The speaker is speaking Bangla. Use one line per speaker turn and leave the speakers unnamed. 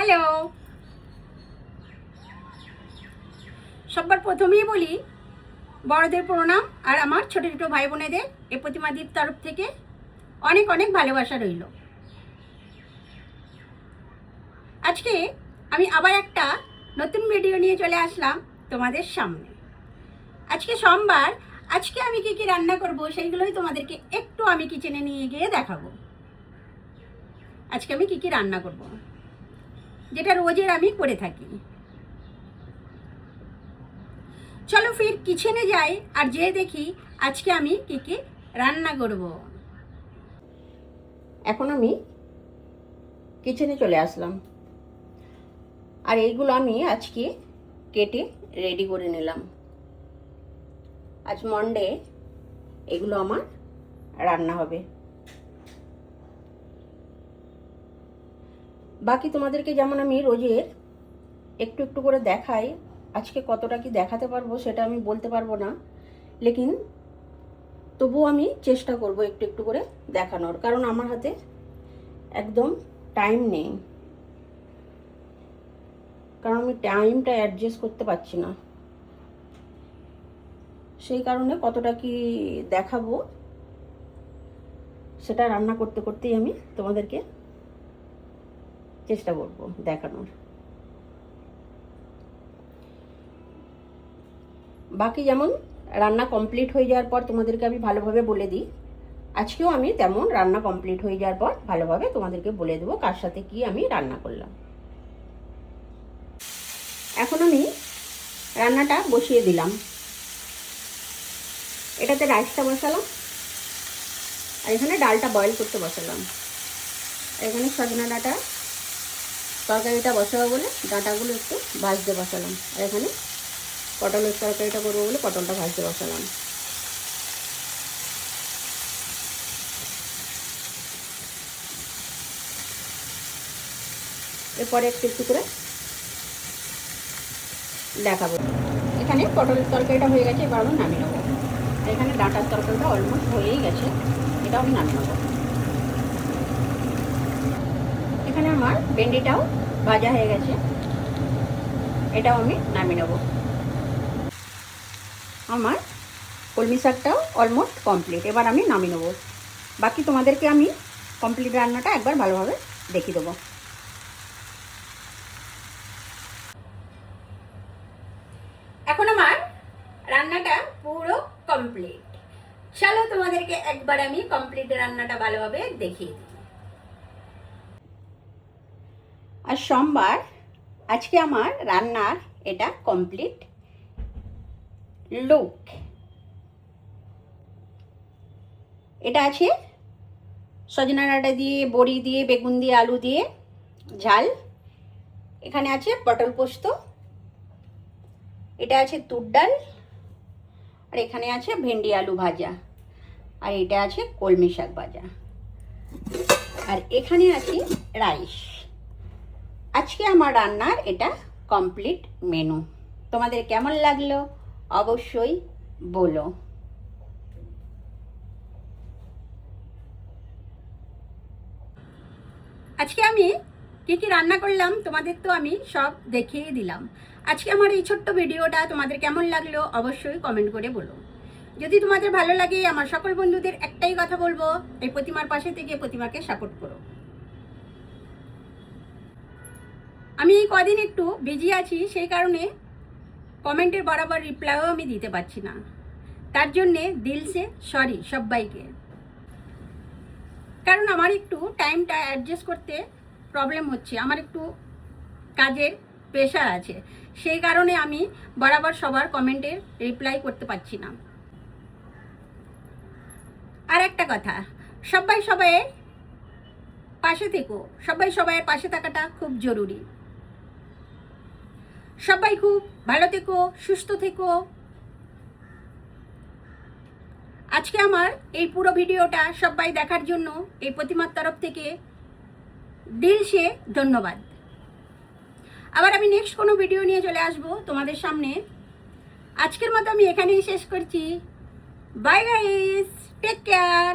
হ্যালো, সবার প্রথমেই বলি বড়দের প্রণাম, আর আমার ছোট ছোট ভাই বোনেদের এ প্রতিমাদির তরফ থেকে অনেক অনেক ভালোবাসা রইল। আজকে আমি আবার একটা নতুন ভিডিও নিয়ে চলে আসলাম তোমাদের সামনে। আজকে সোমবার, আজকে আমি কি কি রান্না করব সেইগুলোই তোমাদেরকে একটু আমি কিচেনে নিয়ে গিয়ে দেখাবো। আজকে আমি কি কি রান্না করব, যেটা রোজের আমি করে থাকি। চলো ফির কিচেনে যাই আর যেয়ে দেখি আজকে আমি কি কি রান্না করব। এখন আমি কিচেনে চলে আসলাম, আর এইগুলো আমি আজকে কেটে রেডি করে নিলাম। আজ মন্ডে, এগুলো আমার রান্না হবে। বাকি তোমাদেরকে যেমন আমি রোজের একটু একটু করে দেখাই, আজকে কতটা কি দেখাতে পারবো সেটা আমি বলতে পারবো না, লেকিন তবুও আমি চেষ্টা করব একটু একটু করে দেখানোর, কারণ আমার হাতে একদম টাইম নেই, কারণ আমি টাইমটা অ্যাডজাস্ট করতে পারছি না। সেই কারণে কতটা কি দেখাবো সেটা রান্না করতে করতেই আমি তোমাদেরকে চেষ্টা করব দেখানোর। বাকি যেমন রান্না কমপ্লিট হয়ে যাওয়ার পর তোমাদেরকে আমি ভালোভাবে বলে দিই, আজকেও আমি তেমন রান্না কমপ্লিট হয়ে যাওয়ার পর ভালোভাবে তোমাদেরকে বলে দেবো কার সাথে কি আমি রান্না করলাম। এখন আমি রান্নাটা বসিয়ে দিলাম। এটাতে রাইসটা বসালাম, আর এখানে ডালটা বয়েল করতে বসালাম। এখানে সজনা ডাঁটা তরকারিটা বসাবো বলে ডাঁটাগুলো একটু ভাজতে বসালাম, আর এখানে পটলের তরকারিটা করবো বলে পটলটা ভাজতে বসালাম। এরপরে একটু একটু করে দেখাবো। এখানে পটলের তরকারিটা হয়ে গেছে, এবার আমি নামিয়ে নেবো। এখানে ডাঁটার তরকারিটা অলমোস্ট হয়েই গেছে, এটাও আমি নামিয়ে নেবো। এখানে আমার ভেন্ডিটাও ভাজা হয়ে গেছে, এটাও আমি নামিয়ে নেবো। আমার কলমি শাকটাও অলমোস্ট কমপ্লিট, এবার আমি নামিয়ে নেবো। বাকি তোমাদেরকে আমি কমপ্লিট রান্নাটা একবার ভালোভাবে দেখিয়ে দেবো। এখন আমার রান্নাটা পুরো কমপ্লিট। চলো তোমাদেরকে একবার আমি কমপ্লিট রান্নাটা ভালোভাবে দেখিয়ে দিই। আর সোমবার, আজকে আমার রান্নার এটা কমপ্লিট লুক। এটা আছে সজনা ডাঁটা দিয়ে, বড়ি দিয়ে, বেগুন দিয়ে, আলু দিয়ে ঝাল। এখানে আছে পটল পোস্ত, এটা আছে তুর ডাল, আর এখানে আছে ভেন্ডি আলু ভাজা, আর এটা আছে কলমি শাক ভাজা, আর এখানে আছে রাইস। আজকে আমার রান্নার এটা কমপ্লিট মেনু। তোমাদের কেমন লাগলো অবশ্যই বলো। আজকে আমি কি কি রান্না করলাম তোমাদের তো আমি সব দেখিয়ে দিলাম। আজকে আমার এই ছোট্ট ভিডিওটা তোমাদের কেমন লাগলো অবশ্যই কমেন্ট করে বলো। যদি তোমাদের ভালো লাগে, আমার সকল বন্ধুদের একটাই কথা বলবো, এই প্রতিমার পাশে থেকে প্রতিমাকে সাপোর্ট করো। আমি এই কদিন একটু বিজি আছি, সেই কারণে কমেন্টের বরাবর রিপ্লাইও আমি দিতে পারছি না, তার জন্যে দিলসে সরি সবাইকে। কারণ আমার একটু টাইমটা অ্যাডজাস্ট করতে প্রবলেম হচ্ছে, আমার একটু কাজের প্রেশার আছে, সেই কারণে আমি বরাবর সবার কমেন্টের রিপ্লাই করতে পারছি না। আর একটা কথা, সবাই সবাইয়ের পাশে থেকো, সবাই সবাইয়ের পাশে থাকাটা খুব জরুরি। সবাই খুব ভালো থেকো, সুস্থ থেকো। আজকে আমার এই পুরো ভিডিওটা সবাই দেখার জন্য এই প্রতিমার তরফ থেকে দিলসে ধন্যবাদ। আবার আমি নেক্সট কোনো ভিডিও নিয়ে চলে আসব তোমাদের সামনে। আজকের মতো আমি এখানেই শেষ করছি। Bye guys, take care.